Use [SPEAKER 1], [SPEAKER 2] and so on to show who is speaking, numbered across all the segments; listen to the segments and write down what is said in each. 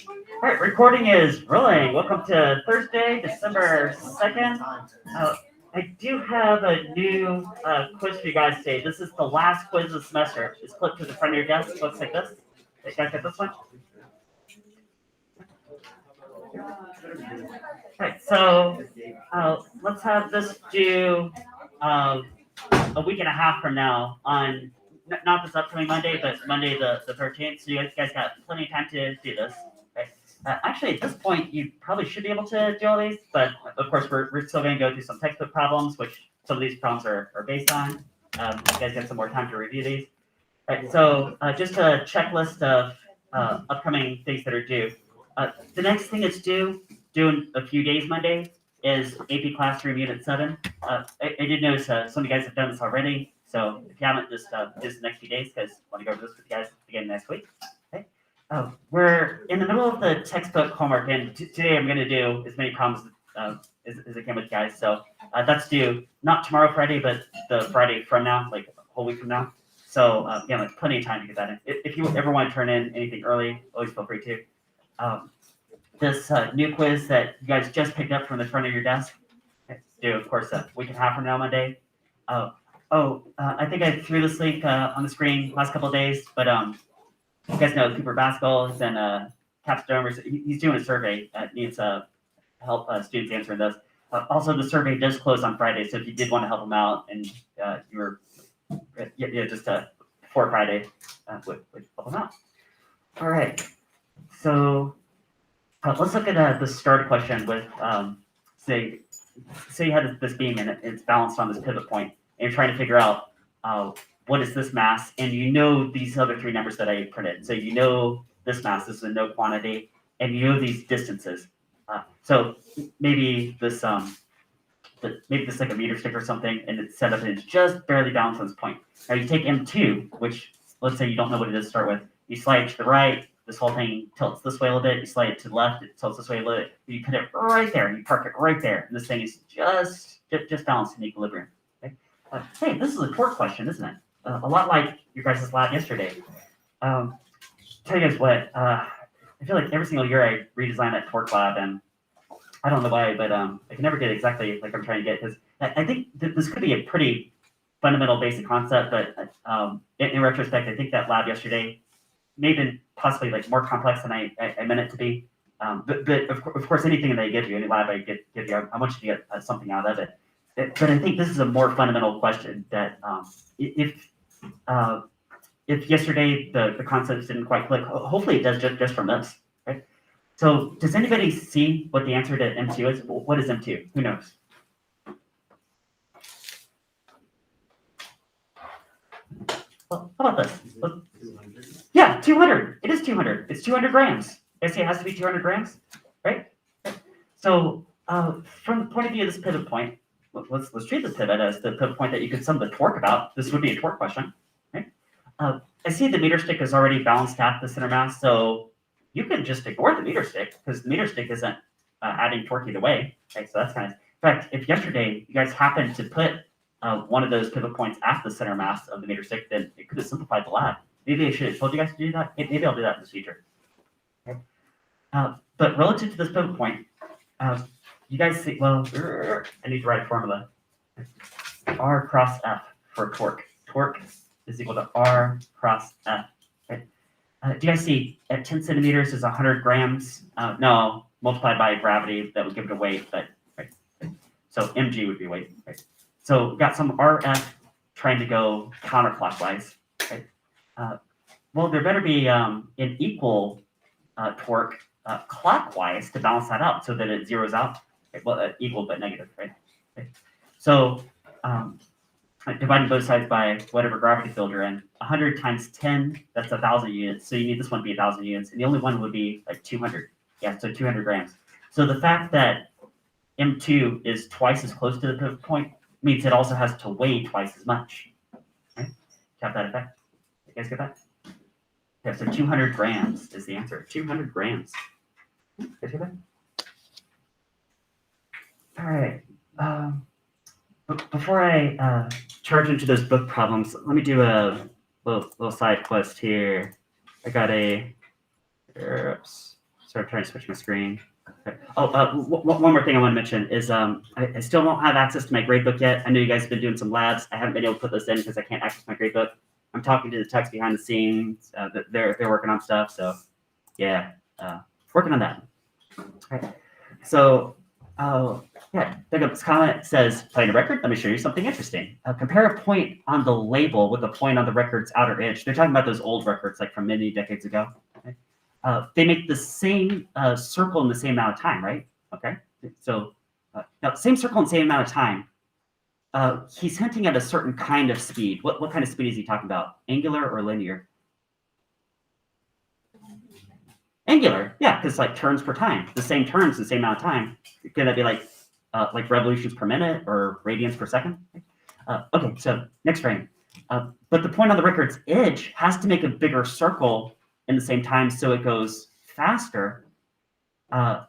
[SPEAKER 1] All right, recording is rolling. Welcome to Thursday, December 2nd. I do have a new quiz for you guys today. This is the last quiz of the semester. It's clipped to the front of your desk. It looks like this. You guys get this one? All right, so let's have this due a week and a half from now on, not this upcoming Monday, but Monday the 13th. So you guys got plenty of time to do this. Okay. Actually, at this point, you probably should be able to do all these, but of course, we're still going to go through some textbook problems, which some of these problems are based on. You guys get some more time to review these. All right, so just a checklist of upcoming things that are due. The next thing that's due in a few days Monday is AP Classroom Unit 7. I did notice some of you guys have done this already, so if you haven't, just the next few days, because I want to go over this with you guys again next week. Okay. We're in the middle of the textbook homework, and today I'm going to do as many problems as I can with you guys. So that's due not tomorrow Friday, but the Friday from now, like a whole week from now. So yeah, like plenty of time to get that in. If you ever want to turn in anything early, always feel free to. This new quiz that you guys just picked up from the front of your desk, it's due, of course, a week and a half from now Monday. I think I threw this link on the screen last couple of days, but you guys know Cooper Basketball and Capstones. He's doing a survey that needs help students answering this. Also, the survey does close on Friday, so if you did want to help him out and you were just before Friday, would help him out. All right, so let's look at the start question with say you had this beam and it's balanced on this pivot point, and you're trying to figure out what is this mass, and you know these other three numbers that I printed. So you know this mass, this is a known quantity, and you know these distances. So maybe this like a meter stick or something, and it's set up and it's just barely balanced on this point. Now you take M2, which let's say you don't know what it is to start with. You slide it to the right, this whole thing tilts this way a little bit. You slide it to the left, it tilts this way a little bit. You put it right there, and you park it right there, and this thing is just balanced in equilibrium. Okay? Hey, this is a torque question, isn't it? A lot like your guys' lab yesterday. Tell you guys what, I feel like every single year I redesign that torque lab, and I don't know why, but I can never get exactly like I'm trying to get, because I think this could be a pretty fundamental basic concept, but in retrospect, I think that lab yesterday may have been possibly like more complex than I meant it to be. But of course, anything that I give you, any lab I give you, I want you to get something out of it. But I think this is a more fundamental question that if yesterday the concepts didn't quite click, hopefully it does just from this, right? So does anybody see what the answer to M2 is? What is M2? Who knows? Well, how about this? Yeah, 200. It is 200. It's 200 grams. I say it has to be 200 grams, right? So from the point of view of this pivot point, let's treat this pivot as the pivot point that you could sum the torque about. This would be a torque question, right? I see the meter stick is already balanced at the center mass, so you can just ignore the meter stick because the meter stick isn't adding torque either way. Okay, so that's kind of. In fact, if yesterday you guys happened to put one of those pivot points at the center mass of the meter stick, then it could have simplified the lab. Maybe I should have told you guys to do that. Maybe I'll do that in the future. Okay. But relative to this pivot point, you guys see, well, I need to write a formula. R cross F for torque. Torque is equal to R cross F. Okay. Do you guys see at 10 centimeters is 100 grams? No, multiplied by gravity, that would give it a weight, but right. So mg would be weight. Right. So we've got some RF trying to go counterclockwise. Right. Well, there better be an equal torque clockwise to balance that out so that it zeroes out. Okay. Well, equal but negative, right? Okay. So dividing both sides by whatever gravity field you're in, 100 times 10, that's 1,000 units. So you need this one to be 1,000 units, and the only one would be like 200. Yeah, so 200 grams. So the fact that M2 is twice as close to the pivot point means it also has to weigh twice as much. Right? Have that effect? You guys get that? Yeah, so 200 grams is the answer. 200 grams. You guys get that? All right. Before I charge into those book problems, let me do a little side quest here. I got a, oops, Sorry, I'm trying to switch my screen. Okay. Oh, one more thing I want to mention is I still don't have access to my gradebook yet. I know you guys have been doing some labs. I haven't been able to put this in because I can't access my gradebook. I'm talking to the techs behind the scenes. They're working on stuff. So yeah, working on that. Okay. So yeah, this comment says, playing a record, let me show you something interesting. Compare a point on the label with a point on the record's outer edge. They're talking about those old records like from many decades ago. Okay? They make the same circle in the same amount of time, right? Okay, so now same circle in the same amount of time. He's hinting at a certain kind of speed. What kind of speed is he talking about? Angular or linear? Angular, yeah, because like turns per time, the same turns, the same amount of time. Could that be like revolutions per minute or radians per second? Okay, so next frame. But the point on the record's edge has to make a bigger circle in the same time, so it goes faster. Now,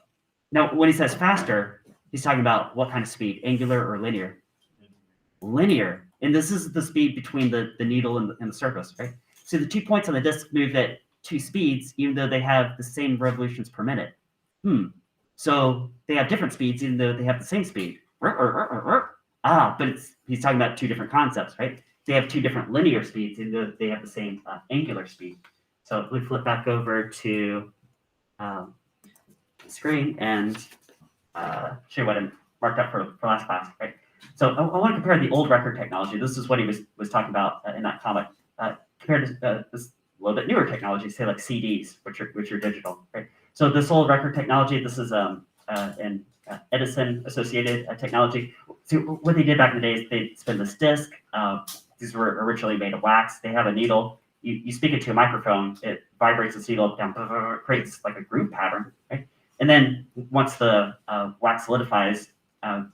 [SPEAKER 1] when he says faster, he's talking about what kind of speed, angular or linear? Linear, and this is the speed between the needle and the surface, right? So the 2 points on the disk move at 2 speeds, even though they have the same revolutions per minute. So they have different speeds, even though they have the same speed. But he's talking about 2 different concepts, right? They have 2 different linear speeds, even though they have the same angular speed. So we flip back over to the screen and show you what I marked up for last class, right? So I want to compare the old record technology. This is what he was talking about in that comic, compared to this little bit newer technology, say like CDs, which are digital, right? So this old record technology, this is an Edison associated technology. So what they did back in the day is they spin this disc. These were originally made of wax. They have a needle. You speak it to a microphone, it vibrates the needle down, creates like a groove pattern, right? And then once the wax solidifies,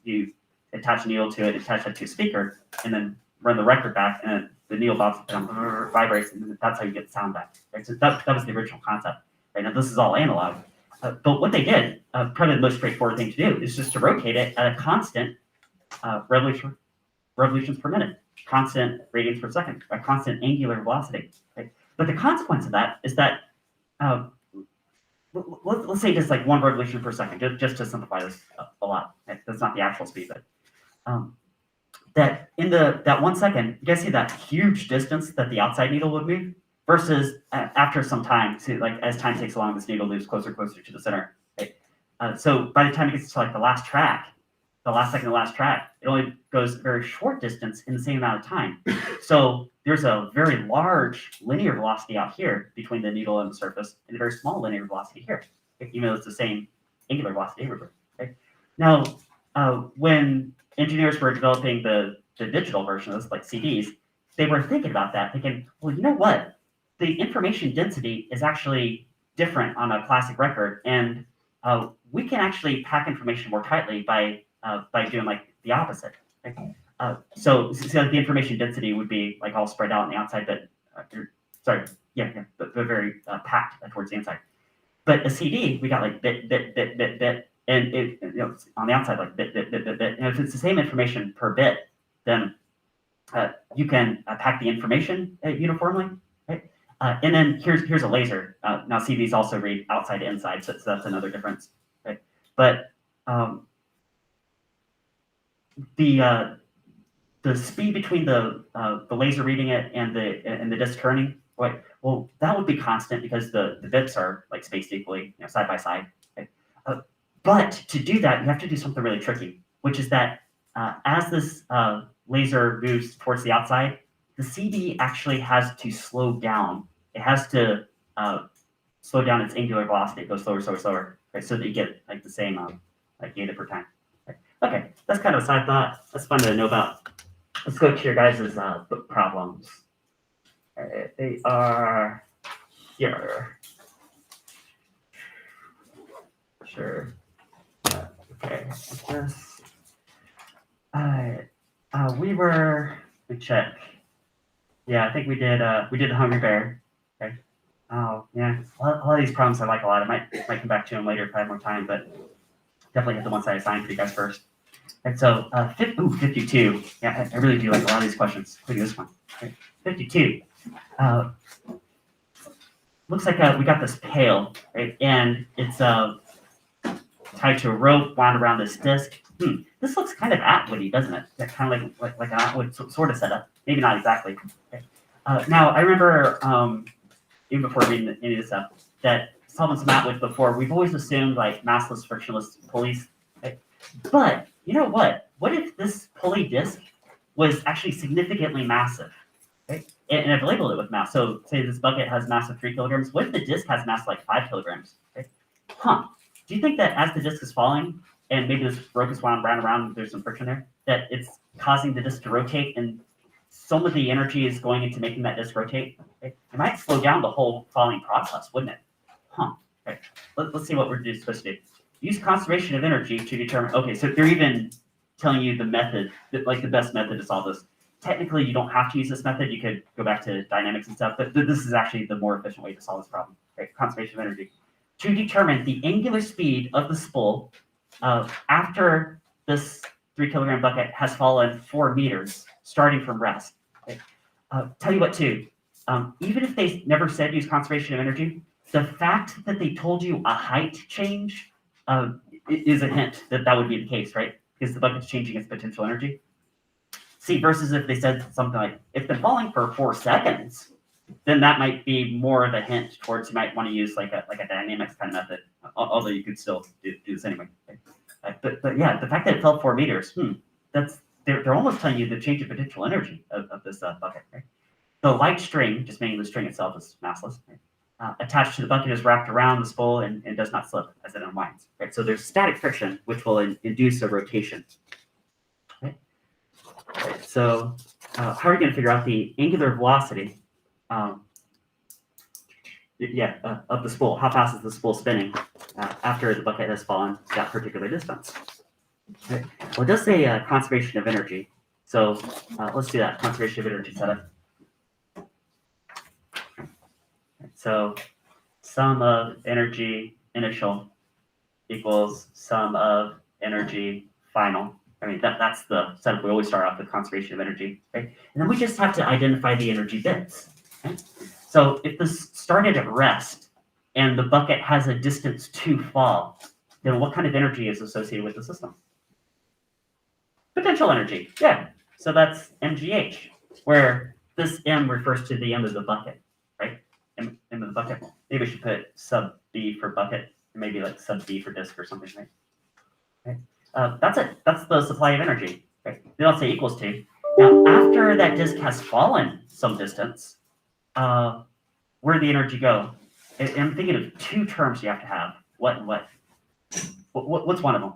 [SPEAKER 1] you attach a needle to it, attach that to a speaker, and then run the record back, and the needle bounces down, vibrates, and that's how you get the sound back. Right? So that was the original concept. Right now, this is all analog. But what they did, probably the most straightforward thing to do, is just to rotate it at a constant revolutions per minute, constant radians per second, a constant angular velocity. Right? But the consequence of that is that let's say just like 1 revolution per second, just to simplify this a lot. Right? That's not the actual speed, but that in that 1 second, you guys see that huge distance that the outside needle would move versus after some time, so like as time takes along, this needle moves closer to the center. Right? So by the time it gets to like the last track, the last second of the last track, it only goes a very short distance in the same amount of time. So there's a very large linear velocity out here between the needle and the surface, and a very small linear velocity here, even though it's the same angular velocity everywhere. Right? Now, when engineers were developing the digital version of this, like CDs, they were thinking about that, thinking, well, you know what? The information density is actually different on a classic record, and we can actually pack information more tightly by doing like the opposite. Right? So the information density would be like all spread out on the outside, but but very packed towards the inside. But a CD, we got like bit, and it on the outside like bit. And if it's the same information per bit, then you can pack the information uniformly, right? And then here's a laser. Now CDs also read outside to inside, so that's another difference, right? But the speed between the laser reading it and the disc turning, right? Well, that would be constant because the bits are like spaced equally, side by side. Right? But to do that, you have to do something really tricky, which is that as this laser moves towards the outside, the CD actually has to slow down. It has to slow down its angular velocity. It goes slower, right? So that you get like the same like data per time. Right? Okay, that's kind of a side thought. That's fun to know about. Let's go to your guys' book problems. They are here. Sure. Okay. This. Let me check. Yeah, I think we did the Hungry Bear. Okay. Oh yeah, a lot of these problems I like a lot. I might come back to them later if I have more time, but definitely hit the ones I assigned for you guys first. And so 52. Yeah, I really do like a lot of these questions, including this one. Okay. 52. looks like we got this pail, right? And it's tied to a rope wound around this disc. This looks kind of Atwoody, doesn't it? That kind of like an Atwood sort of setup. Maybe not exactly. Okay. Now I remember even before reading any of this stuff that solving some Atwood before, we've always assumed like massless, frictionless pulleys. Okay. But you know what? What if this pulley disc was actually significantly massive? Right? And I've labeled it with mass. So say this bucket has mass of 3 kilograms. What if the disc has mass like 5 kilograms? Okay. Do you think that as the disc is falling, and maybe this rope is wound around, there's some friction there, that it's causing the disc to rotate, and some of the energy is going into making that disc rotate? Okay. It might slow down the whole falling process, wouldn't it? Okay. Let's see what we're supposed to do. Use conservation of energy to determine. Okay, so they're even telling you the method, like the best method to solve this. Technically, you don't have to use this method. You could go back to dynamics and stuff, but this is actually the more efficient way to solve this problem. Right? Conservation of energy. To determine the angular speed of the spool after this 3 kilogram bucket has fallen 4 meters, starting from rest. Okay? Tell you what, too, even if they never said use conservation of energy, the fact that they told you a height change is a hint that that would be the case, right? Because the bucket's changing its potential energy. See, versus if they said something like, it's been falling for 4 seconds, then that might be more of a hint towards you might want to use like a dynamics kind of method, although you could still do this anyway. But yeah, the fact that it fell 4 meters, they're almost telling you the change of potential energy of this bucket, right? The light string, just meaning the string itself is massless, right? Attached to the bucket is wrapped around the spool and does not slip as it unwinds. Right? So there's static friction, which will induce a rotation. Right? Right. So how are we going to figure out the angular velocity of the spool? How fast is the spool spinning after the bucket has fallen that particular distance? Right. Well, it does say conservation of energy. So let's do that, conservation of energy setup. So sum of energy initial equals sum of energy final. I mean, that's the setup. We always start off with conservation of energy, right? And then we just have to identify the energy bits. Okay? So if this started at rest and the bucket has a distance to fall, then what kind of energy is associated with the system? Potential energy, yeah. So that's mgh, where this m refers to the m of the bucket, right? M of the bucket. Maybe we should put sub b for bucket, maybe like sub b for disk or something, right? Okay. That's it. That's the supply of energy. Right? They don't say equals to. Now, after that disk has fallen some distance, where did the energy go? And I'm thinking of 2 terms you have to have. What and what? What's one of them?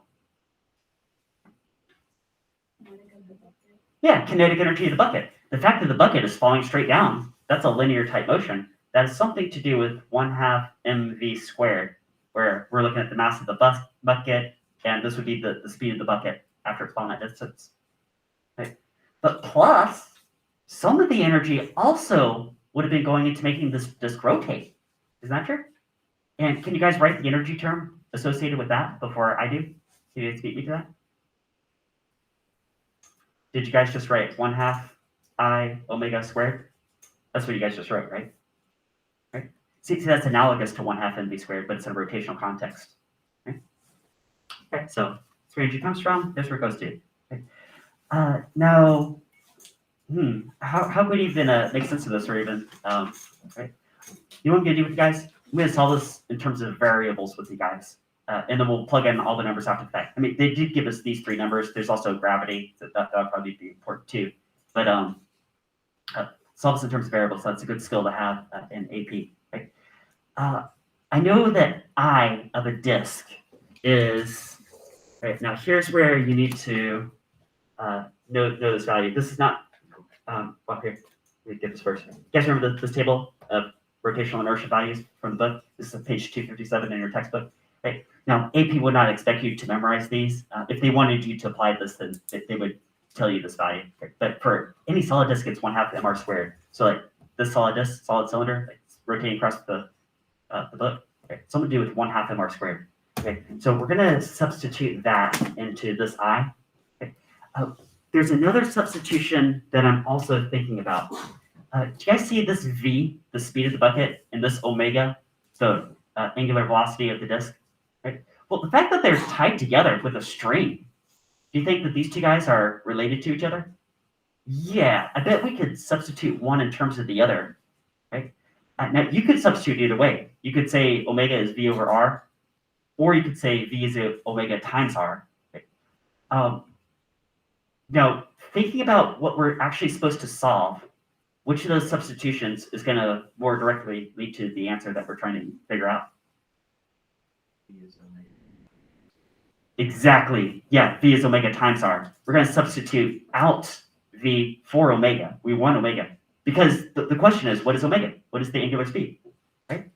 [SPEAKER 1] Yeah, kinetic energy of the bucket. The fact that the bucket is falling straight down, that's a linear type motion. That has something to do with 1/2 mv squared, where we're looking at the mass of the bucket, and this would be the speed of the bucket after it's fallen that distance. Right? But plus, some of the energy also would have been going into making this disk rotate. Isn't that true? And can you guys write the energy term associated with that before I do? Can you speak me to that? Did you guys just write 1/2 I omega squared? That's what you guys just wrote, right? Right? See, that's analogous to 1/2 mv squared, but it's in a rotational context. Right? Okay, so that's where energy comes from. There's where it goes to. Okay. Now, how could you even make sense of this, or even, right? You know what I'm going to do with you guys? I'm going to solve this in terms of variables with you guys. And then we'll plug in all the numbers after the fact. I mean, they did give us these 3 numbers. There's also gravity. That'll probably be important too. But solve this in terms of variables. So that's a good skill to have in AP. Right? I know that I of a disk is, right, now here's where you need to know this value. This is not, well, here, let me get this first. You guys remember this table of rotational inertia values from the book? This is page 257 in your textbook. Right. Now, AP would not expect you to memorize these. If they wanted you to apply this, then they would tell you this value. Okay? But for any solid disk, it's 1/2 mr squared. So like this solid disk, solid cylinder, like it's rotating across the book. Okay? Something to do with 1/2 mr squared. Okay. So we're going to substitute that into this I. Okay? There's another substitution that I'm also thinking about. do you guys see this v, the speed of the bucket, and this omega, the angular velocity of the disk? Right. Well, the fact that they're tied together with a string, do you think that these two guys are related to each other? Yeah, I bet we could substitute one in terms of the other, right? Now you could substitute either way. You could say omega is v over r, or you could say v is omega times r. Right? Now, thinking about what we're actually supposed to solve, which of those substitutions is going to more directly lead to the answer that we're trying to figure out? Exactly. Yeah, v is omega times r. We're going to substitute out v for omega. We want omega. Because the question is, what is omega? What is the angular speed? Right?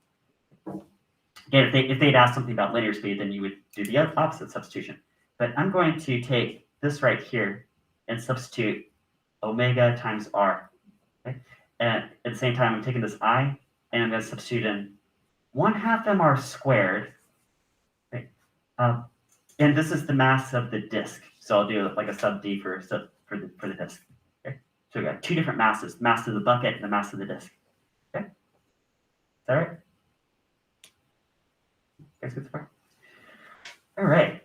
[SPEAKER 1] Again, if they'd asked something about linear speed, then you would do the opposite substitution. But I'm going to take this right here and substitute omega times r. Okay? And at the same time, I'm taking this I, and I'm going to substitute in 1/2 mr squared. Right? And this is the mass of the disk. So I'll do like a sub d for the disk. Okay? So we got two different masses: mass of the bucket and the mass of the disk. Okay, is that right? Guys, good so far. All right.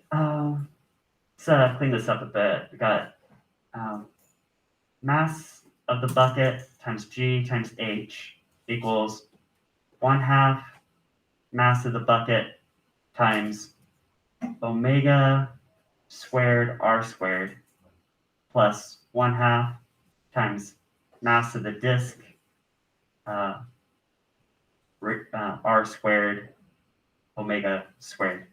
[SPEAKER 1] Let's clean this up a bit. We got mass of the bucket times g times h equals 1/2 mass of the bucket times omega squared r squared plus 1/2 times mass of the disk r squared omega squared.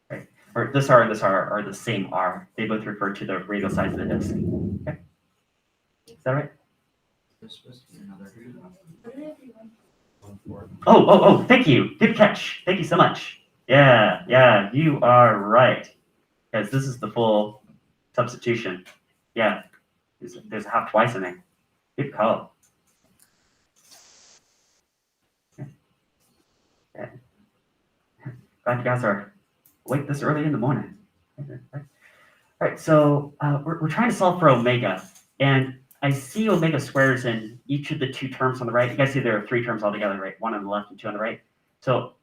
[SPEAKER 1] Right? Or this r and this r are the same r. They both refer to the radial size of the disk. Okay. Is that right?
[SPEAKER 2] There's supposed to be another.
[SPEAKER 1] Oh, thank you. Good catch. Thank you so much. Yeah, you are right. Because this is the full substitution. Yeah, there's a half twice in there. Good call. Yeah. Glad you guys are awake this early in the morning. All right, so we're trying to solve for omega. And I see omega squares in each of the two terms on the right. You guys see there are three terms altogether, right? One on the left and two on the right. So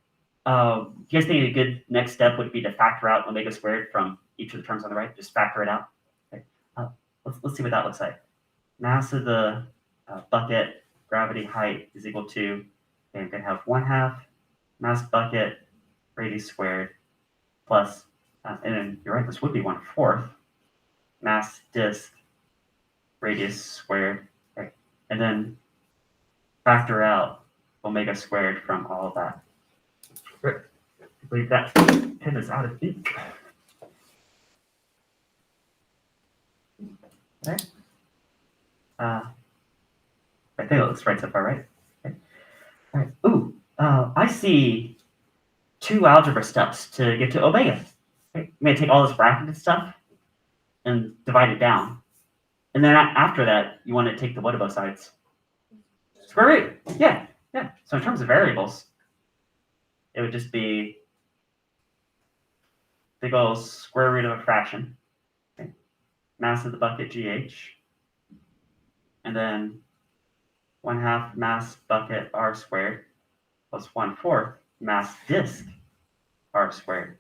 [SPEAKER 1] do you guys think a good next step would be to factor out omega squared from each of the terms on the right? Just factor it out. Okay. Let's see what that looks like. Mass of the bucket, gravity height is equal to, okay, I'm going to have 1/2 mass bucket radius squared plus, and then you're right, this would be 1/4 mass disk radius squared, right? And then factor out omega squared from all of that. Right. I believe that pen is out of ink. Okay. I think it looks right so far, right? Okay. All right. Ooh, I see 2 algebra steps to get to omega. Okay. I'm going to take all this bracketed stuff and divide it down. And then after that, you want to take the what of both sides? Square root. Yeah. So in terms of variables, it would just be big ol' square root of a fraction. Okay. Mass of the bucket, GH. And then 1/2 mass bucket r squared plus 1/4 mass disk r squared.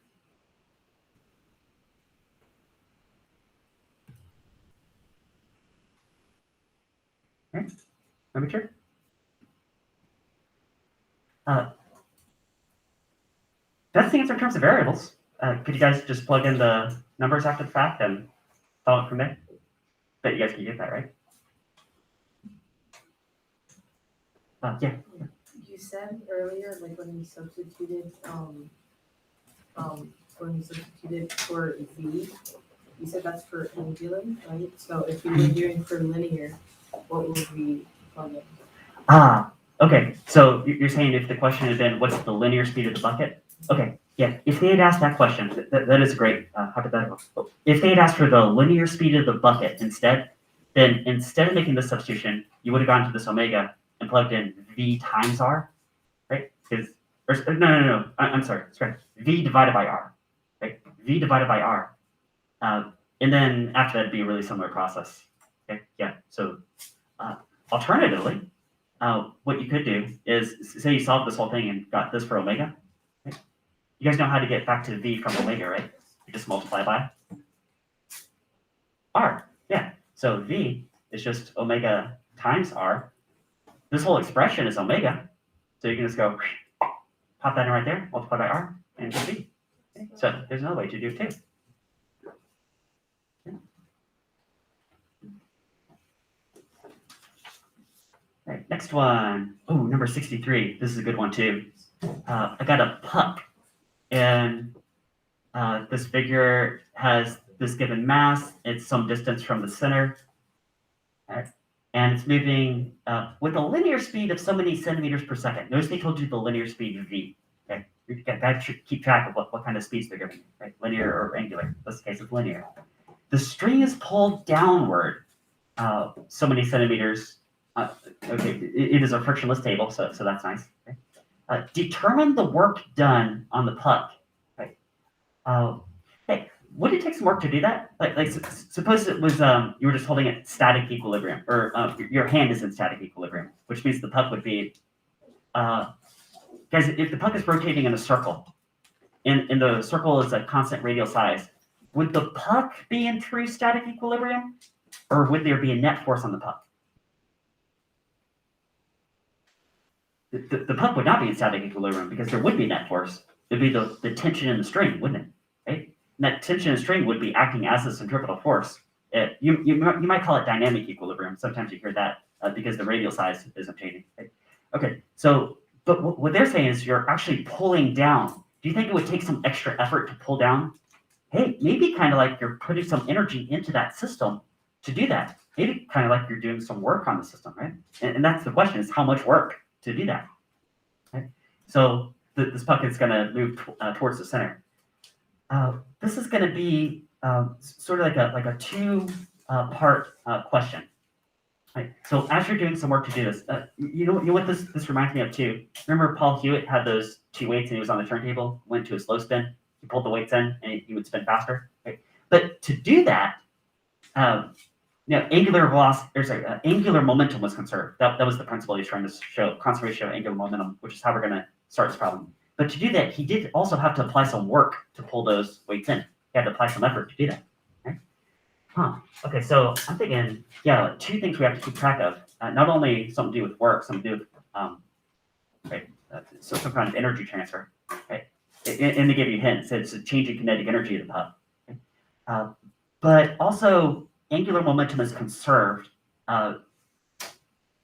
[SPEAKER 1] Okay, let me check. That's the answer in terms of variables. Could you guys just plug in the numbers after the fact and follow it from there? Bet you guys can get that, right? Yeah.
[SPEAKER 3] You said earlier, like when you substituted for v, you said that's for angular, right? So if we were doing for linear, what would we plug in?
[SPEAKER 1] Okay. So you're saying if the question had been, what's the linear speed of the bucket? Okay. Yeah. If they had asked that question, that is a great hypothetical. If they had asked for the linear speed of the bucket instead, then instead of making this substitution, you would have gone to this omega and plugged in v times r, right? No. I'm sorry. It's right. V divided by r, right? V divided by r. And then after that, it'd be a really similar process. Okay. Yeah. So alternatively, what you could do is, say you solved this whole thing and got this for omega. Right? You guys know how to get back to v from omega, right? You just multiply by r. Yeah. So v is just omega times r. This whole expression is omega. So you can just go pop that in right there, multiply by r, and get v. Okay? So there's another way to do it too. Right, next one. Oh, number 63. This is a good one too. I got a puck, and this figure has this given mass. It's some distance from the center, right? And it's moving with a linear speed of so many centimeters per second. Notice they told you the linear speed of v. Okay, you got to keep track of what kind of speeds they're giving you, right? Linear or angular. In this case, it's linear. The string is pulled downward so many centimeters. Okay, it is a frictionless table, so that's nice. Okay? Determine the work done on the puck. Right? Hey, would it take some work to do that? Suppose it was you were just holding it static equilibrium, or your hand is in static equilibrium, which means the puck would be, guys, if the puck is rotating in a circle, and the circle is a constant radial size, would the puck be in true static equilibrium, or would there be a net force on the puck? The puck would not be in static equilibrium because there would be net force. It'd be the tension in the string, wouldn't it? Right? And that tension in the string would be acting as a centripetal force. You might call it dynamic equilibrium. Sometimes you hear that because the radial size isn't changing. Right? Okay, so but what they're saying is you're actually pulling down. Do you think it would take some extra effort to pull down? Hey, maybe kind of like you're putting some energy into that system to do that. Maybe kind of like you're doing some work on the system, right? And that's the question: is how much work to do that? Okay? So this puck is going to move towards the center. This is going to be sort of like a two-part question. Right? So as you're doing some work to do this, you know what this reminds me of too? Remember Paul Hewitt had those two weights and he was on the turntable, went to a slow spin, he pulled the weights in and he would spin faster. Right? But to do that, angular velocity, angular momentum was conserved. That was the principle he was trying to show, conservation of angular momentum, which is how we're going to start this problem. But to do that, he did also have to apply some work to pull those weights in. He had to apply some effort to do that. Right? Okay, so I'm thinking, two things we have to keep track of. Not only something to do with work, something to do with so some kind of energy transfer. Right? And they give you hints. It's a change in kinetic energy of the puck. Okay? But also, angular momentum is conserved. I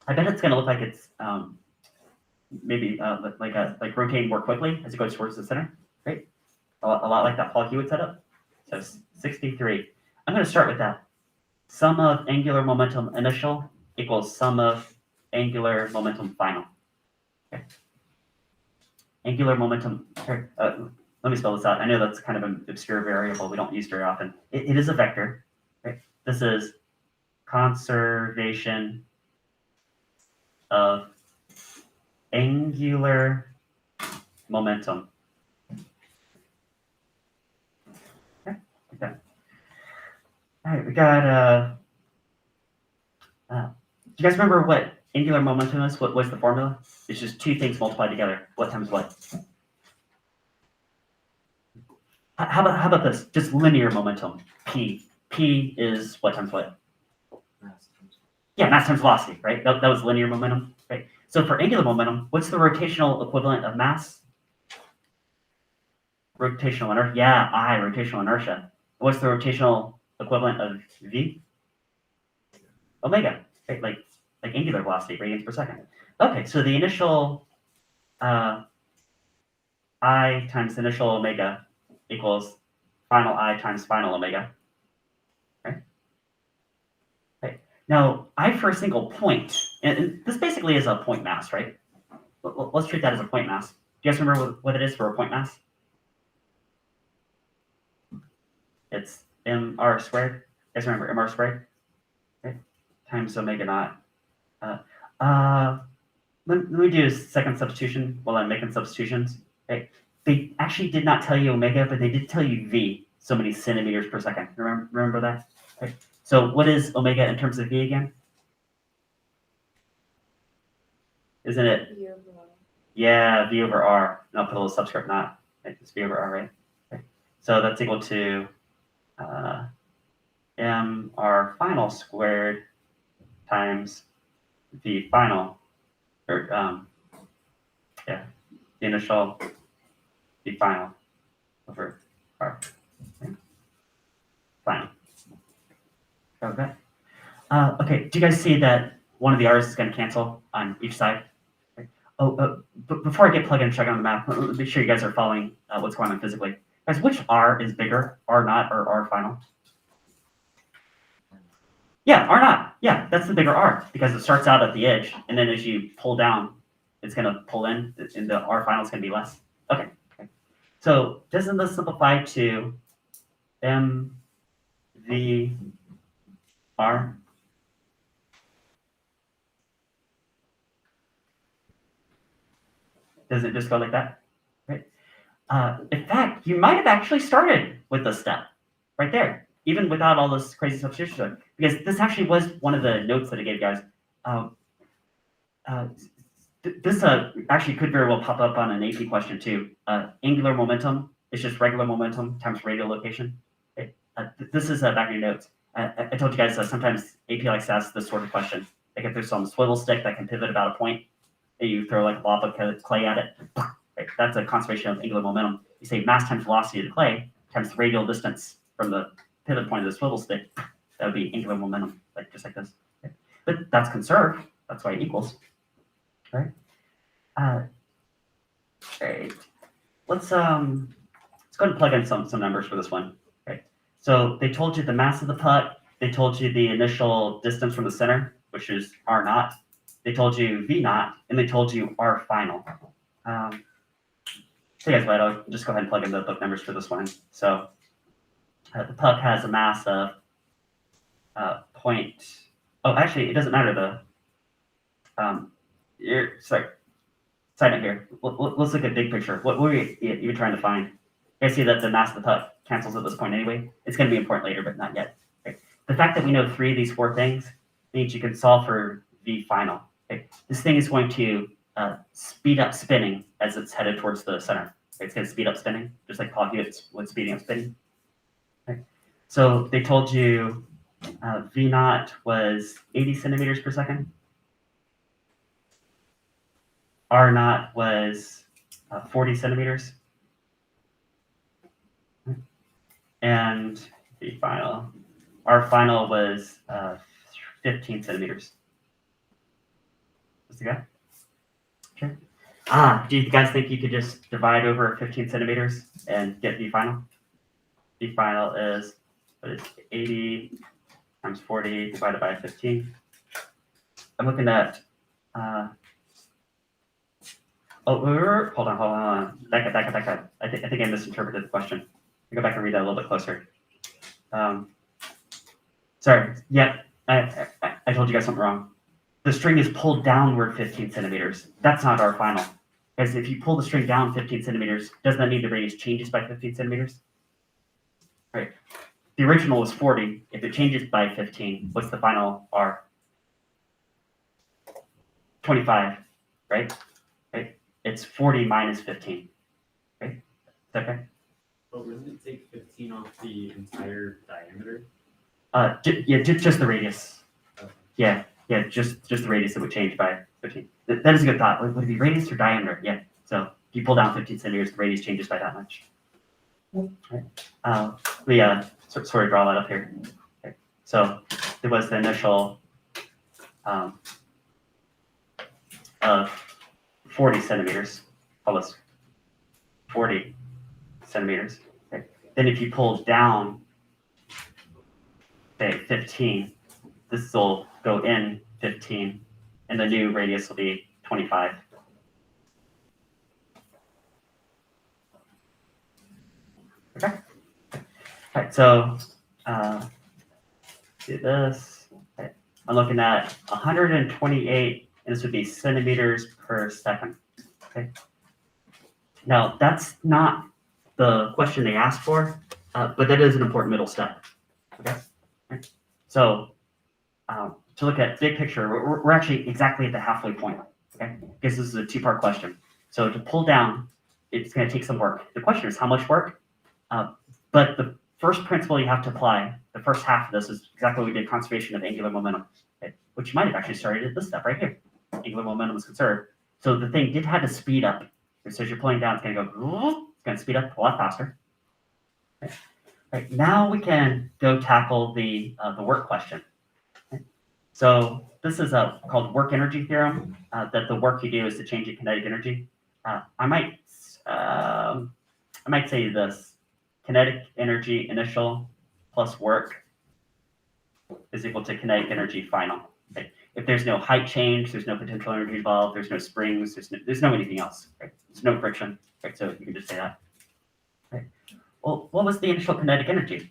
[SPEAKER 1] bet it's going to look like it's maybe like rotating more quickly as it goes towards the center. Right? A lot like that Paul Hewitt setup. So 63. I'm going to start with that. Sum of angular momentum initial equals sum of angular momentum final. Okay. Angular momentum. Let me spell this out. I know that's kind of an obscure variable we don't use very often. It is a vector. Right? This is conservation of angular momentum. Okay. Like that. All right, we got, do you guys remember what angular momentum is? What was the formula? It's just two things multiplied together. What times what? How about this? Just linear momentum, P. P is what times what? Yeah, mass times velocity, right? That was linear momentum, right? So for angular momentum, what's the rotational equivalent of mass? Rotational inertia. Yeah, rotational inertia. What's the rotational equivalent of v? Omega, right? Like angular velocity, radians per second. Okay, so the initial I times initial omega equals final I times final omega. Right? Right. Now, I for a single point, and this basically is a point mass, right? Let's treat that as a point mass. Do you guys remember what it is for a point mass? It's mr squared. You guys remember mr squared? Okay. Times omega naught. Let me do a second substitution while I'm making substitutions. Okay. They actually did not tell you omega, but they did tell you v, so many centimeters per second. Remember that? Okay. So what is omega in terms of v again? isn't it? Yeah, V over R. And I'll put a little subscript not. It's V over R, right? Okay. So that's equal to M R final squared times V final, or the initial V final over R. Okay. Final. Okay. Okay. Do you guys see that one of the R's is going to cancel on each side? Okay. But before I get plugged in and check on the map, let me make sure you guys are following what's going on physically. Guys, which R is bigger, R naught or R final? Yeah, R naught. Yeah, that's the bigger R because it starts out at the edge, and then as you pull down, it's going to pull in, and the R final is going to be less. Okay. So doesn't this simplify to M V R? Does it just go like that? Right. In fact, you might have actually started with this step right there, even without all this crazy substitution, because this actually was one of the notes that I gave guys. This actually could very well pop up on an AP question too. Angular momentum is just regular momentum times radial location. Okay. This is back in your notes. I told you guys sometimes AP likes to ask this sort of question. Like if there's some swivel stick that can pivot about a point, and you throw like a blob of clay at it, right? That's a conservation of angular momentum. You say mass times velocity of the clay times the radial distance from the pivot point of the swivel stick. That would be angular momentum, like just like this. Okay. But that's conserved. That's why it equals. Right. Great. Let's go ahead and plug in some numbers for this one. Right. So they told you the mass of the puck. They told you the initial distance from the center, which is R naught. They told you V naught, and they told you R final. So guys, what? I'll just go ahead and plug in the book numbers for this one. So the puck has a mass of point. Oh, actually, it doesn't matter. Sorry. Side note here. Let's look at big picture. What were you even trying to find? You guys see that the mass of the puck cancels at this point anyway? It's going to be important later, but not yet. Okay. The fact that we know 3 of these 4 things means you can solve for V final. Okay. This thing is going to speed up spinning as it's headed towards the center. Okay. It's going to speed up spinning, just like Paul Hewitt was speeding up spinning. Okay. So they told you V naught was 80 centimeters per second. R naught was 40 centimeters. And the final, R final was 15 centimeters. What's the guy? Okay. Do you guys think you could just divide over 15 centimeters and get V final? V final is, what is 80 times 40 divided by 15. I'm looking at, hold on. Back up. I think I misinterpreted the question. I'll go back and read that a little bit closer. Sorry. Yeah, I told you guys something wrong. The string is pulled downward 15 centimeters. That's not our final. Because if you pull the string down 15 centimeters, doesn't that mean the radius changes by 15 centimeters? Right. The original was 40. If it changes by 15, what's the final R? 25, right? It's 40 minus 15. Right? Is that okay?
[SPEAKER 4] But wouldn't it take 15 off the entire diameter?
[SPEAKER 1] Just the radius.
[SPEAKER 4] Okay.
[SPEAKER 1] Yeah, just the radius that would change by 15. That is a good thought. Would it be radius or diameter? Yeah. So if you pull down 15 centimeters, the radius changes by that much. Right. We sort of draw that up here. Okay. So there was the initial of 40 centimeters. Call this 40 centimeters. Okay. Then if you pull down, say 15, this will go in 15, and the new radius will be 25. Okay. All right. So do this. Okay. I'm looking at 128, and this would be centimeters per second. Okay. Now that's not the question they asked for, but that is an important middle step. Okay. Right. So to look at big picture, we're actually exactly at the halfway point. Okay, because this is a two-part question. So to pull down, it's going to take some work. The question is how much work? But the first principle you have to apply, the first half of this is exactly what we did, conservation of angular momentum, okay? Which you might have actually started at this step right here. Angular momentum is conserved. So the thing did have to speed up. So as you're pulling down, it's going to go, it's going to speed up a lot faster. Okay. Right, now we can go tackle the work question. Okay. So this is called work energy theorem, that the work you do is the change in kinetic energy. I might say this, kinetic energy initial plus work is equal to kinetic energy final. Okay. If there's no height change, there's no potential energy involved, there's no springs, there's no anything else. Right? There's no friction. Right? So you can just say that. Right? Well, what was the initial kinetic energy?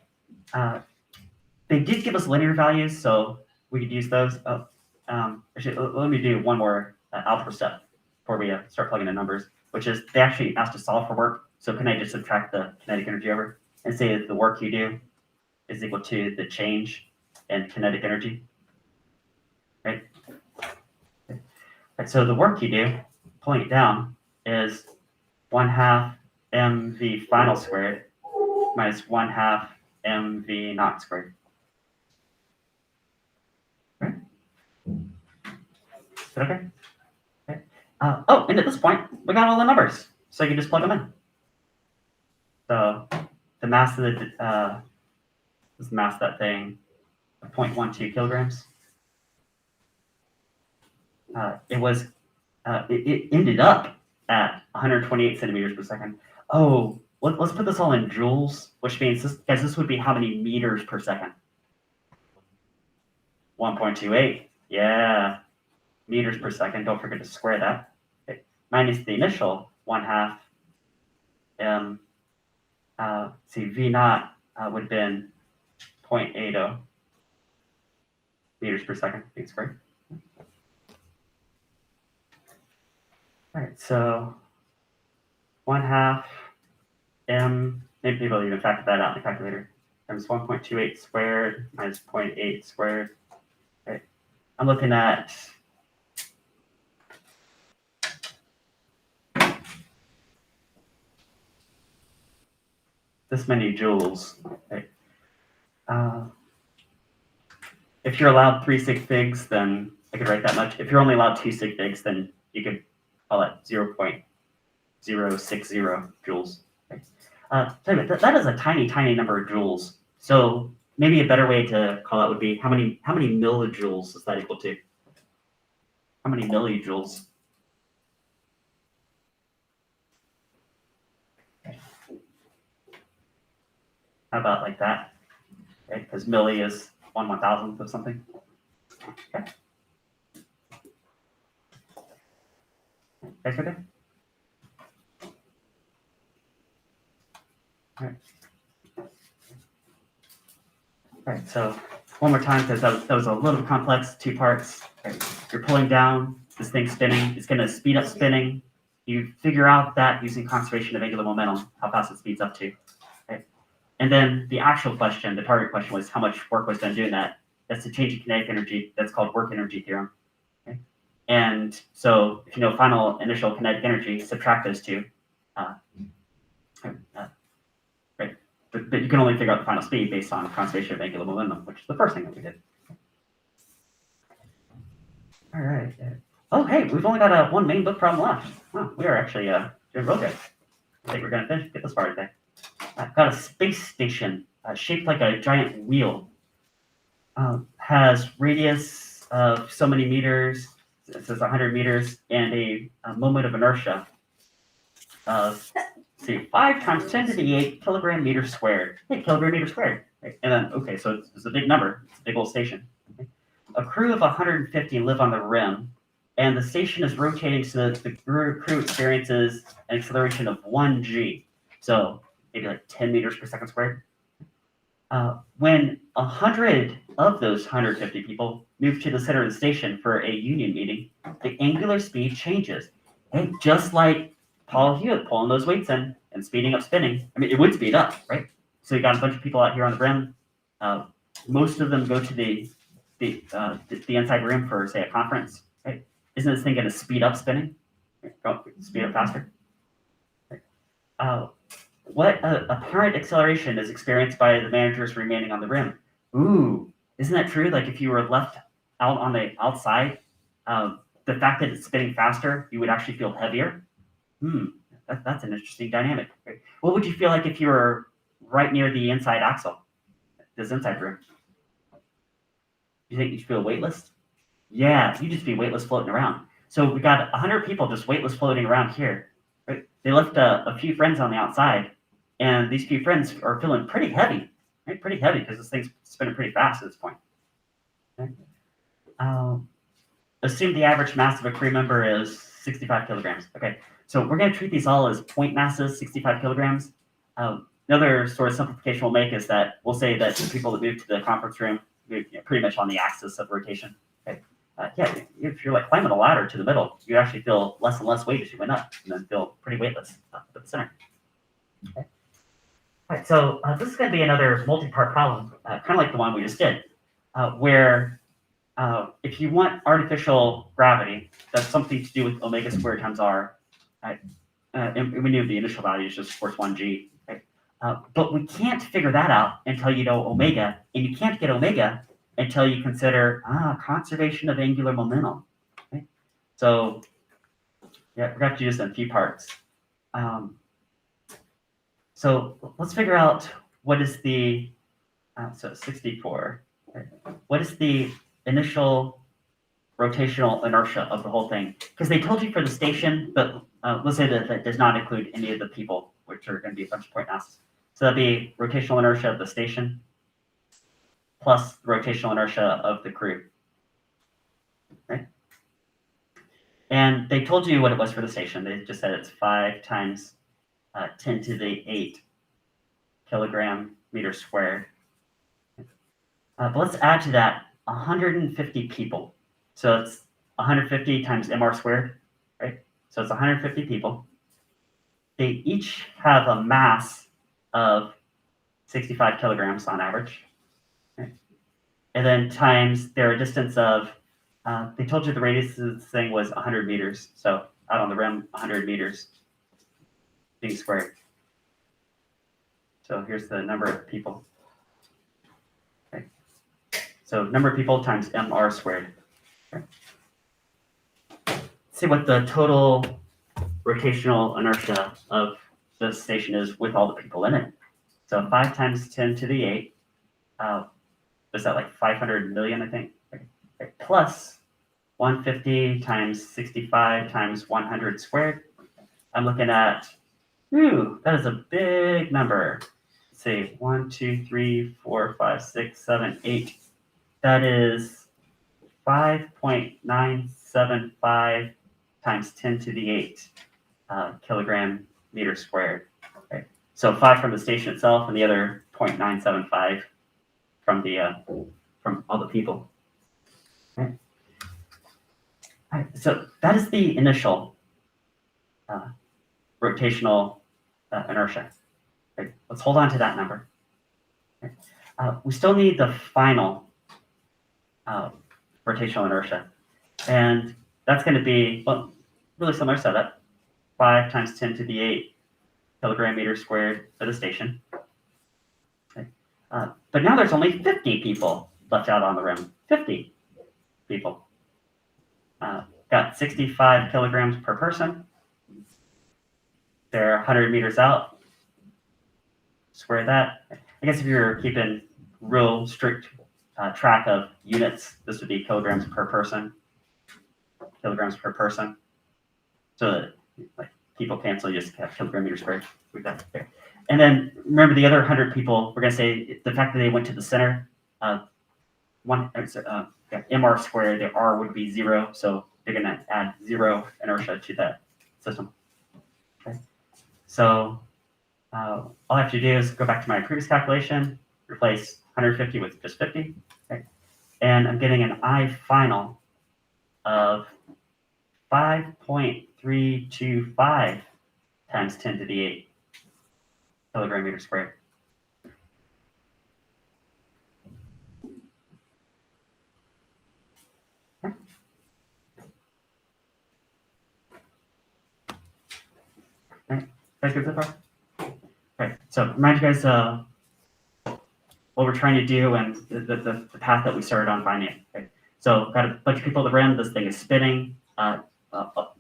[SPEAKER 1] They did give us linear values, so we could use those. Actually, let me do one more algebra step before we start plugging in numbers, which is they actually asked to solve for work. So can I just subtract the kinetic energy over and say that the work you do is equal to the change in kinetic energy? Right? Right, so the work you do, pulling it down, is 1/2 mv final squared minus 1/2 mv naught squared. Right? Is that okay? Okay. Oh, and at this point, we got all the numbers, so you can just plug them in. So the mass of the is the mass of that thing, 0.12 kilograms. It ended up at 128 centimeters per second. Oh, let's put this all in joules, which means this would be how many meters per second? 1.28. Yeah, meters per second. Don't forget to square that. Okay. Minus the initial 1/2 m. V naught would have been 0.80 meters per second being squared. All right, so 1/2 m, maybe people even factor that out in the calculator. Times 1.28 squared minus 0.8 squared. Okay. I'm looking at this many joules. Okay. If you're allowed 3 sig figs, then I could write that much. If you're only allowed 2 sig figs, then you could call it 0.060 joules. Okay. That is a tiny, tiny number of joules. So maybe a better way to call it would be how many millijoules is that equal to? How many millijoules? Okay. How about like that? Okay, because milli is 1/1000th of something. Okay. Guys, okay? All right, so one more time, because that was a little complex, 2 parts. Okay. You're pulling down, this thing's spinning, it's going to speed up spinning. You figure out that using conservation of angular momentum, how fast it speeds up to. Okay. And then the actual question, the target question was how much work was done doing that. That's the change in kinetic energy. That's called work energy theorem. Okay. And so if you know final initial kinetic energy, subtract those two. Right. But you can only figure out the final speed based on conservation of angular momentum, which is the first thing that we did. All right. Oh, hey, we've only got one main book problem left. Wow, we are actually doing real good. I think we're going to get this far today. I've got a space station shaped like a giant wheel. Has radius of so many meters, it says 100 meters, and a moment of inertia of, 5 times 10 to the 8 kilogram meter squared. Hey, kilogram meter squared. Right? And then, okay, so it's a big number. It's a big old station. Okay? A crew of 150 live on the rim, and the station is rotating so that the crew experiences an acceleration of 1g. So maybe like 10 meters per second squared. When 100 of those 150 people move to the center of the station for a union meeting, the angular speed changes. Hey, just like Paul Hewitt pulling those weights in and speeding up spinning. I mean, it would speed up, right? So you got a bunch of people out here on the rim. Most of them go to the inside room for, say, a conference, right? isn't this thing going to speed up spinning? Speed up faster? What apparent acceleration is experienced by the managers remaining on the rim? Ooh, isn't that true? Like if you were left out on the outside, the fact that it's spinning faster, you would actually feel heavier. That's an interesting dynamic. Right? What would you feel like if you were right near the inside axle, this inside rim? You think you'd feel weightless? Yeah, you'd just be weightless floating around. So we got 100 people just weightless floating around here. Right? They left a few friends on the outside, and these few friends are feeling pretty heavy, right? Pretty heavy because this thing's spinning pretty fast at this point. Okay? Assume the average mass of a crew member is 65 kilograms. Okay, so we're going to treat these all as point masses, 65 kilograms. Another sort of simplification we'll make is that we'll say that the people that move to the conference room move pretty much on the axis of rotation. Okay. Yeah, if you're like climbing a ladder to the middle, you actually feel less and less weight as you went up, and then feel pretty weightless up at the center. Okay. All right, so this is going to be another multi-part problem, kind of like the one we just did, where if you want artificial gravity, that's something to do with omega squared times r. Right? And we knew the initial value is just, of course, 1g. Right? But we can't figure that out until you know omega, and you can't get omega until you consider conservation of angular momentum. Right? So yeah, we're going to have to do this in a few parts. So let's figure out what is the, so 64, right? What is the initial rotational inertia of the whole thing? Because they told you for the station, but let's say that does not include any of the people, which are going to be a bunch of point masses. So that'd be rotational inertia of the station plus the rotational inertia of the crew, right? And they told you what it was for the station. They just said it's 5 times 10 to the 8 kilogram meters squared. But let's add to that 150 people. So it's 150 times mr squared, right? So it's 150 people. They each have a mass of 65 kilograms on average. Right? And then times their distance of, they told you the radius of this thing was 100 meters. So out on the rim, 100 meters being squared. So here's the number of people. Okay. So number of people times mr squared. Okay. See what the total rotational inertia of the station is with all the people in it. So 5 times 10 to the 8, is that like 500 million, I think? Okay. Plus 150 times 65 times 100 squared. I'm looking at, that is a big number. Let's see, 1, 2, 3, 4, 5, 6, 7, 8. That is 5.975 times 10 to the 8 kilogram meters squared. Okay. So 5 from the station itself, and the other 0.975 from the from all the people. Okay. All right. So that is the initial rotational inertia. Okay. Let's hold on to that number. Okay. We still need the final rotational inertia, and that's going to be really similar setup. 5 times 10 to the 8 kilogram meters squared for the station. Okay. But now there's only 50 people left out on the rim. 50 people. Got 65 kilograms per person. They're 100 meters out. Square that. I guess if you're keeping real strict track of units, this would be kilograms per person. Kilograms per person. So like people cancel, you just have kilogram meters squared. We've got there. And then remember the other 100 people, we're going to say the fact that they went to the center, mr squared, their r would be 0. So they're going to add 0 inertia to that system. Okay. So all I have to do is go back to my previous calculation, replace 150 with just 50. Okay. And I'm getting an I final of 5.325 times 10 to the 8 kilogram meter squared. Okay. Guys good so far? Right, so remind you guys what we're trying to do and the path that we started on finding. Okay? So got a bunch of people at the rim, this thing is spinning.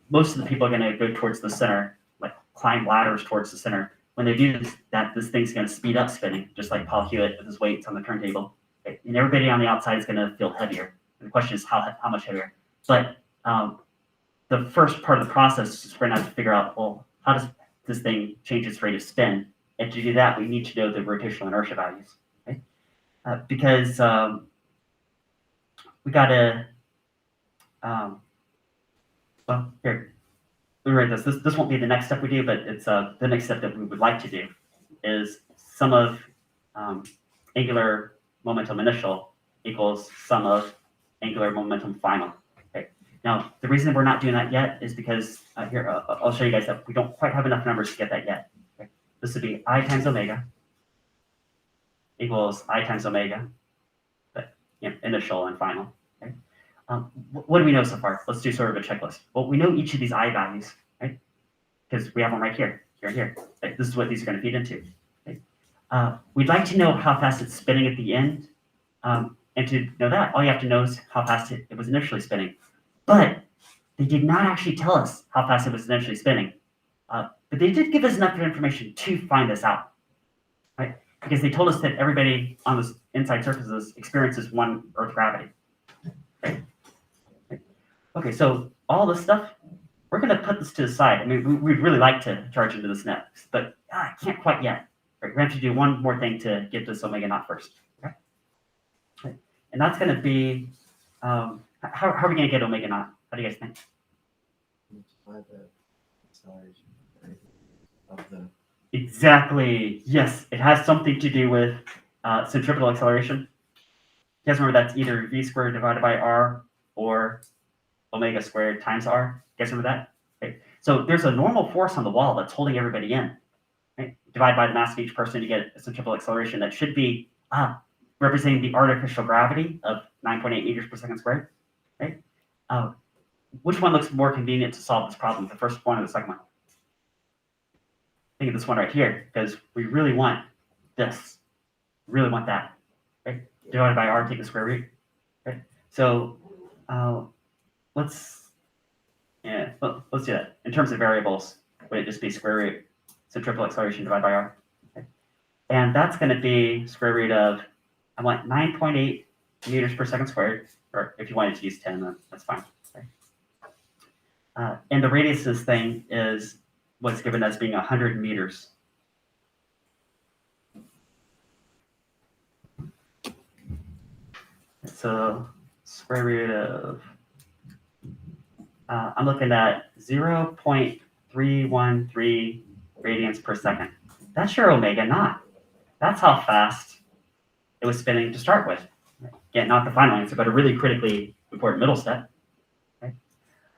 [SPEAKER 1] Most of the people are gonna go towards the center, like climb ladders towards the center. When they do this, this thing's gonna speed up spinning, just like Paul Hewitt with his weights on the turntable. Okay? And everybody on the outside is gonna feel heavier. And the question is how much heavier. But the first part of the process is we're gonna have to figure out, well, how does this thing change its rate of spin? And to do that, we need to know the rotational inertia values, okay? Because we gotta, well, here, let me write this. This won't be the next step we do, but it's the next step that we would like to do is sum of angular momentum initial equals sum of angular momentum final. Okay. Now, the reason we're not doing that yet is because here, I'll show you guys that we don't quite have enough numbers to get that yet. Okay. This would be I times omega equals I times omega, but initial and final. Okay. What do we know so far? Let's do sort of a checklist. Well, we know each of these I values, right? Because we have them right here, here, and here. Right? This is what these are going to feed into. Okay. We'd like to know how fast it's spinning at the end. And to know that, all you have to know is how fast it was initially spinning. But they did not actually tell us how fast it was initially spinning. But they did give us enough information to find this out, right? Because they told us that everybody on the inside surfaces experiences one Earth gravity. Right? Okay, so all this stuff, we're going to put this to the side. I mean, we'd really like to charge into this next, but I can't quite yet. Right? We have to do one more thing to get this omega naught first. Okay? Right. And that's going to be, how are we going to get omega naught? How do you guys think?
[SPEAKER 2] Multiply the acceleration rate of the.
[SPEAKER 1] Exactly. Yes, it has something to do with centripetal acceleration. You guys remember that's either v squared divided by r or omega squared times r. You guys remember that? Okay. So there's a normal force on the wall that's holding everybody in. Right? Divide by the mass of each person to get a centripetal acceleration that should be representing the artificial gravity of 9.8 meters per second squared. Right? Which one looks more convenient to solve this problem? The first one or the second one? Think of this one right here, because we really want this. Really want that. Right? Divided by r, take the square root. Right? So let's do that. In terms of variables, would it just be square root centripetal acceleration divided by r? Okay. And that's going to be square root of, I want 9.8 meters per second squared, or if you wanted to use 10, then that's fine. Okay. And the radius of this thing is what's given as being 100 meters. So square root of, I'm looking at 0.313 radians per second. That's your omega naught. That's how fast it was spinning to start with. Again, not the final answer, but a really critically important middle step.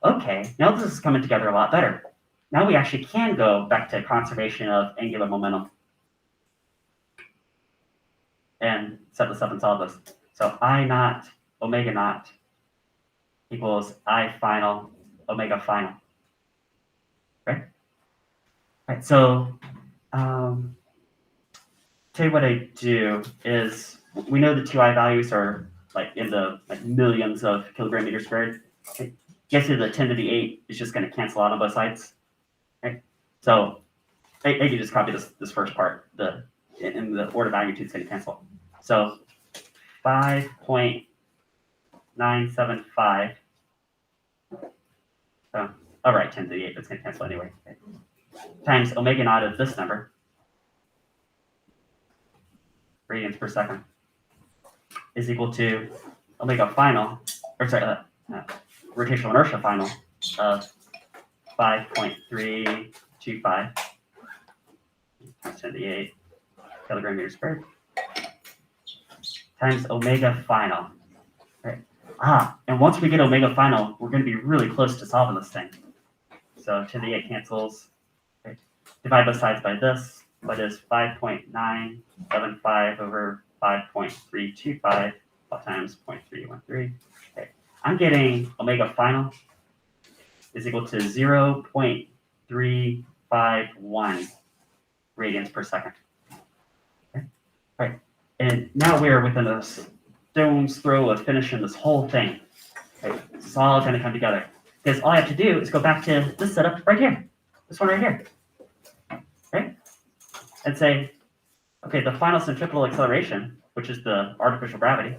[SPEAKER 1] Okay, now this is coming together a lot better. Now we actually can go back to conservation of angular momentum and set this up and solve this. So I naught omega naught equals I final omega final. Right? Right. So tell you what I do is we know the two I values are like in the millions of kilogram meter squared. Okay. Get to the 10 to the 8 is just going to cancel out on both sides. Right? So I can just copy this first part. In the order of magnitude is going to cancel. So 5.975. So I'll write 10 to the 8, but it's going to cancel anyway. Okay. Times omega naught of this number, radians per second, is equal to omega final, or sorry, rotational inertia final of 5.325 times 10 to the 8 kilogram meter squared times omega final. Right. And once we get omega final, we're going to be really close to solving this thing. So 10 to the 8 cancels. Okay. Divide both sides by this. That is 5.975 over 5.325 times 0.313. Okay. I'm getting omega final is equal to 0.351 radians per second. Okay. Right. And now we're within a stone's throw of finishing this whole thing. Right. It's all going to come together. Because all I have to do is go back to this setup right here. This one right here. Right? And say, okay, the final centripetal acceleration, which is the artificial gravity,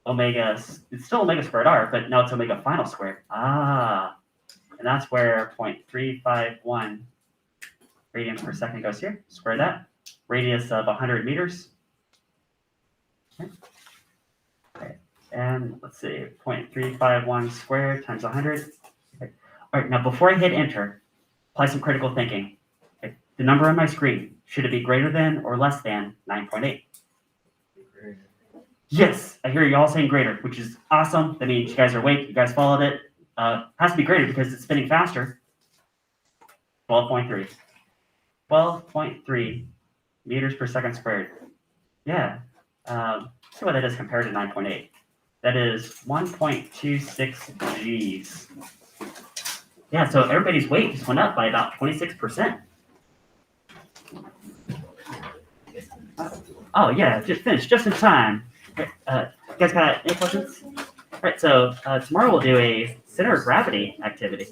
[SPEAKER 1] omega, it's still omega squared r, but now it's omega final squared. And that's where 0.351 radians per second goes here. Square that. Radius of 100 meters. Okay. And let's see, 0.351 squared times 100. Okay. All right, now before I hit enter, apply some critical thinking. Okay. The number on my screen, should it be greater than or less than 9.8? Yes, I hear you all saying greater, which is awesome. That means you guys are awake, you guys followed it. Has to be greater because it's spinning faster. 12.3. 12.3 meters per second squared. Yeah. See what that is compared to 9.8. That is 1.26 Gs. Yeah, so everybody's weight just went up by about 26%. Oh yeah, just finished, just in time. You guys got any questions? All right, so tomorrow we'll do a center of gravity activity.